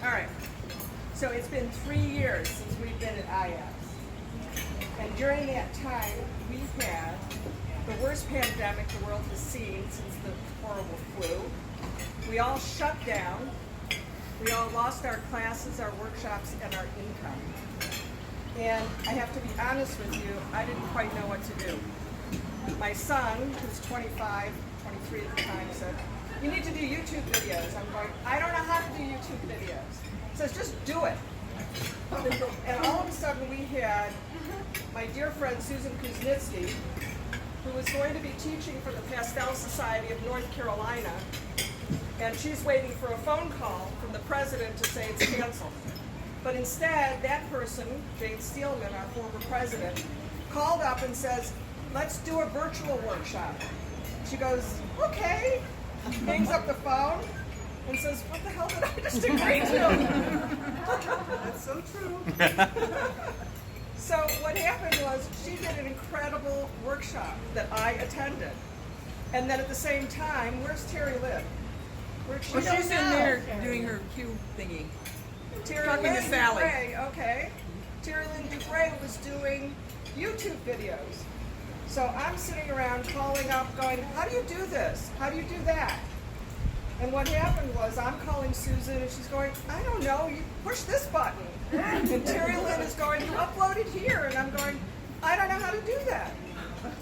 All right. So it's been 3 years since we've been at IAPS. And during that time, we've had the worst pandemic the world has seen since the horrible flu. We all shut down. We all lost our classes, our workshops, and our income. And I have to be honest with you, I didn't quite know what to do. My son, who's 25, 23 at the time, said, "You need to do YouTube videos." I'm going, "I don't know how to do YouTube videos." He says, "Just do it." And all of a sudden we had my dear friend Susan Kuznitsky, who was going to be teaching for the Pastel Society of North Carolina, and she's waiting for a phone call from the president to say it's canceled. But instead, that person, Jane Steelman, our former president, called up and says, "Let's do a virtual workshop." She goes, "Okay," hangs up the phone, and says, "What the hell did I just agree to?" That's so true. So what happened was she did an incredible workshop that I attended. And then at the same time, where's Terry Lynn? She's in there doing her cue thingy. Terry Talking Lynn to Sally. Dupre, okay. Terry Lynn Dupre was doing YouTube videos. So I'm sitting around calling up going, "How do you do this? How do you do that?" And what happened was I'm calling Susan and she's going, "I don't know, you push this button." And Terry Lynn is going, "You upload it here." And I'm going, "I don't know how to do that."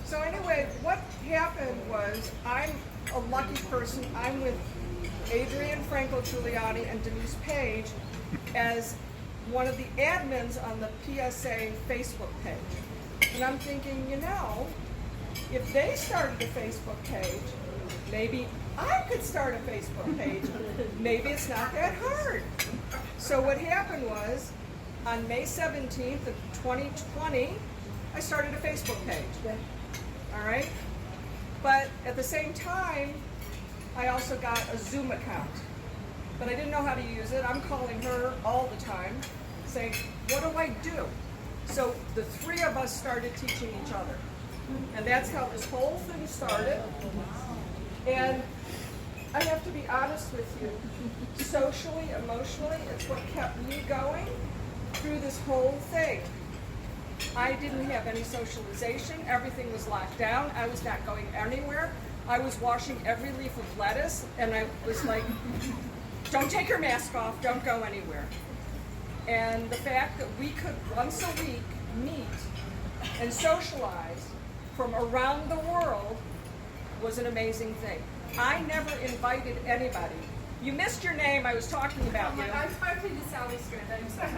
So anyway, what happened was I'm a lucky person. I'm with Adrian Franco Giuliani and Denise Page as one of the admins on the PSA Facebook page. And I'm thinking, if they started a Facebook page, maybe I could start a Facebook page. Maybe it's not that hard. So what happened was, on May 17th of 2020, I started a Facebook page. All right? But at the same time, I also got a Zoom account. But I didn't know how to use it. I'm calling her all the time, saying, "What do I do?" So the three of us started teaching each other. And that's how this whole thing started. And I have to be honest with you, socially, emotionally, it's what kept me going through this whole thing. I didn't have any socialization. Everything was locked down. I was not going anywhere. I was washing every leaf of lettuce, and I was like, "Don't take your mask off, don't go anywhere." And the fact that we could once a week meet and socialize from around the world was an amazing thing. I never invited anybody. You missed your name, I was talking about you. I'm talking to Sally Strand. I'm sorry.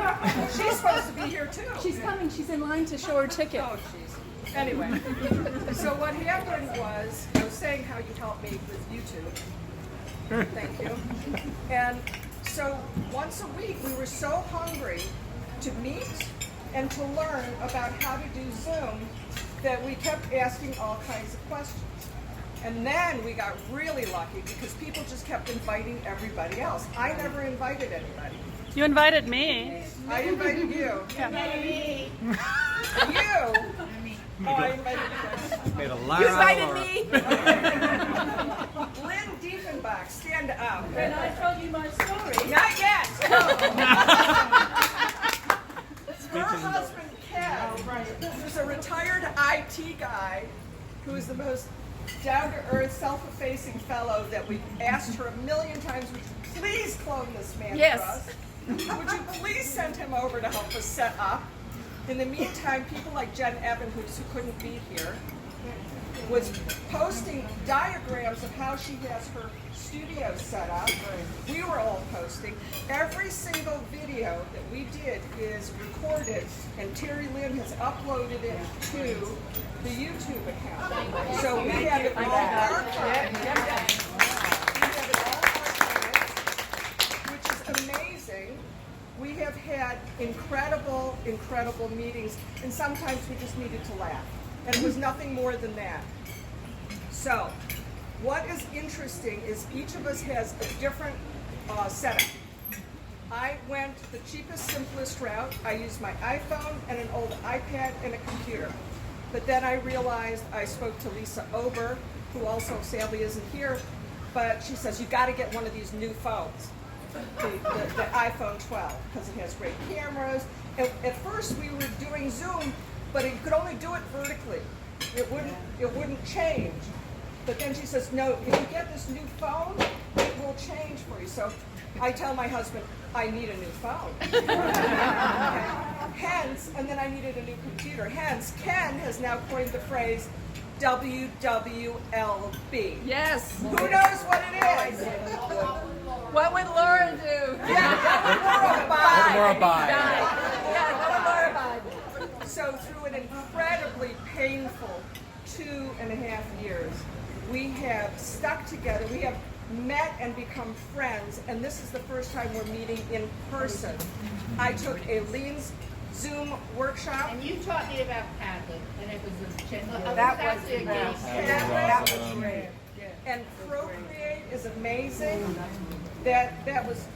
She's supposed to be here too. She's coming. She's in line to show her ticket. Oh, jeez. Anyway, so what happened was, I was saying how you helped me with YouTube. Thank you. And so once a week, we were so hungry to meet and to learn about how to do Zoom that we kept asking all kinds of questions. And then we got really lucky because people just kept inviting everybody else. I never invited anybody. You invited me. I invited you. Yeah. You? Oh, I invited you. Made a lot You of invited me. Lynn Diefenbach, stand up. And I told you my story. Not yet. Her husband, Ken, who's a retired IT guy who is the most down-to-earth, self-effacing fellow that we've asked her a million times, "Would you please clone this man Yes. for us? Would you please send him over to help us set up?" In the meantime, people like Jen Evans, who couldn't be here, was posting diagrams of how she has her studio set up. We were all posting. Every single video that we did is recorded, and Terry Lynn has uploaded it to the YouTube account. So we have it all archived. We have it all archived, which is amazing. We have had incredible, incredible meetings, and sometimes we just needed to laugh. And it was nothing more than that. So, what is interesting is each of us has a different setup. I went the cheapest, simplest route. I used my iPhone and an old iPad and a computer. But then I realized, I spoke to Lisa Ober, who also sadly isn't here, but she says, "You got to get one of these new phones." the iPhone 12 because it has great cameras. At first we were doing Zoom, but you could only do it vertically. It wouldn't change. But then she says, no, if you get this new phone, it will change for you. So I tell my husband, I need a new phone. Hence, and then I needed a new computer. Hence, Ken has now coined the phrase WWLB. Yes. Who knows what it is? What would Laura do? Yeah, Laura buy. Yeah, what would Laura buy? So through an incredibly painful 2.5 years, we have stuck together. We have met and become friends, and this is the first time we're meeting in person. I took Aileen's Zoom workshop. And you taught me about PATiO, and it was That was actually a game. That was great. And Procreate is amazing. That was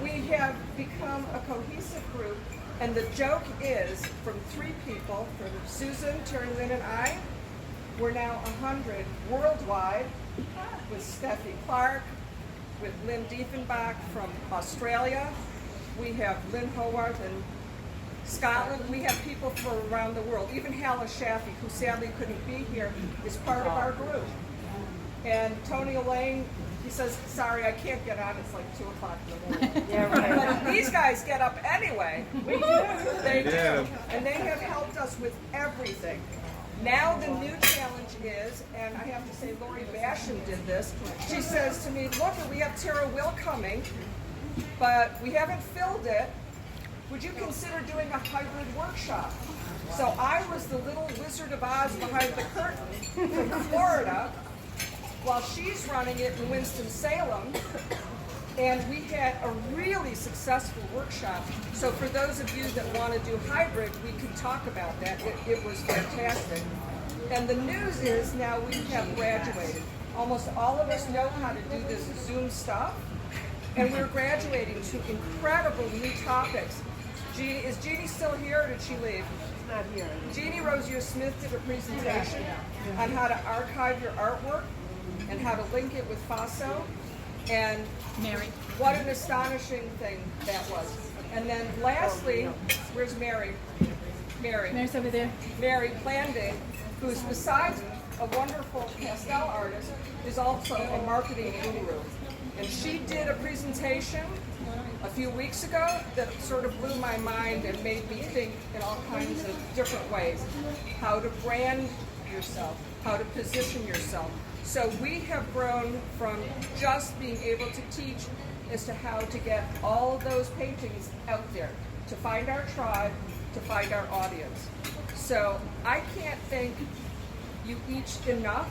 we have become a cohesive group, and the joke is from 3 people, from Susan, Terry Lynn, and I, we're now 100 worldwide with Steffi Clark, with Lynn Diefenbach from Australia. We have Lynn Howard in Scotland. We have people from around the world. Even Hala Shaffi, who sadly couldn't be here, is part of our group. And Tony Elaine, he says, sorry, I can't get on. It's like 2 o'clock in the morning. Yeah, right. But these guys get up anyway. We do. They do. And they have helped us with everything. Now the new challenge is, and I have to say Lori Basham did this, she says to me, look, we have Tara Will coming, but we haven't filled it. Would you consider doing a hybrid workshop? So I was the little Wizard of Oz behind the curtain from Florida, while she's running it in Winston-Salem, and we had a really successful workshop. So for those of you that want to do hybrid, we can talk about that. It was fantastic. And the news is now we have graduated. Almost all of us know how to do this Zoom stuff, and we're graduating to incredible new topics. Is Jeannie still here, or did she leave? She's not here. Jeannie Rozier-Smith did a presentation on how to archive your artwork and how to link it with PATiO. And Mary. what an astonishing thing that was. And then lastly, where's Mary? Mary's over there. Mary Blanding, who's besides a wonderful pastel artist, is also a marketing guru. And she did a presentation a few weeks ago that sort of blew my mind and made me think in all kinds of different ways. How to brand yourself, how to position yourself. So we have grown from just being able to teach as to how to get all those paintings out there, to find our tribe, to find our audience. So I can't thank you each enough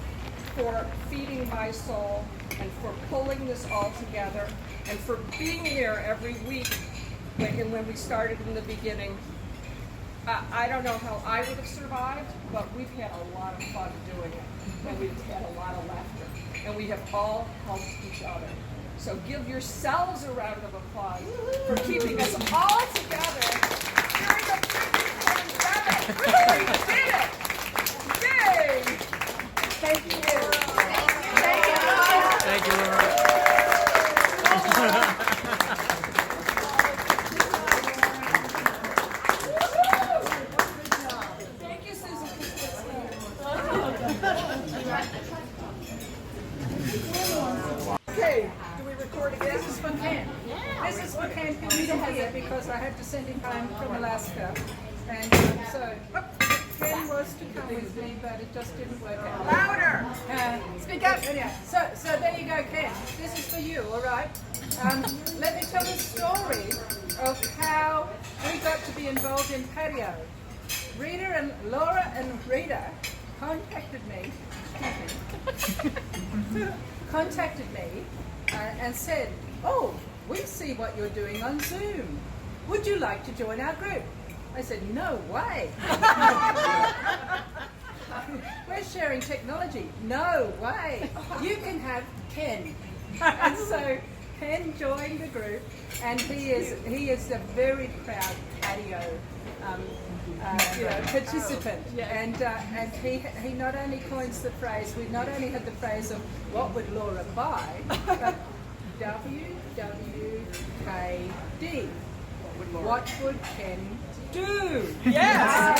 for feeding my soul and for pulling this all together and for being here every week when we started in the beginning. I don't know how I would have survived, but we've had a lot of fun doing it, and we've had a lot of laughter, and we have all helped each other. So give yourselves a round of applause for keeping us all together during the freaking pandemic. We did it! Yay! Thank you. Thank you, Laura. Thank you, Susan. Okay, do we record again? This is for Ken. This is for Ken. Rita has it because I had to send him home from Alaska. And so Ken was to come with me, but it just didn't work out. Louder! Speak up. Anyhow, so there you go, Ken. This is for you, all right? Let me tell the story of how we got to be involved in PATiO. Laura and Rita contacted me and said, oh, we see what you're doing on Zoom. Would you like to join our group? I said, no way. We're sharing technology. No way. You can have Ken. And so Ken joined the group, and he is a very proud PATiO participant. And he not only coins the phrase, we not only had the phrase of what would Laura buy, but WWKD. What would Ken do? Yes.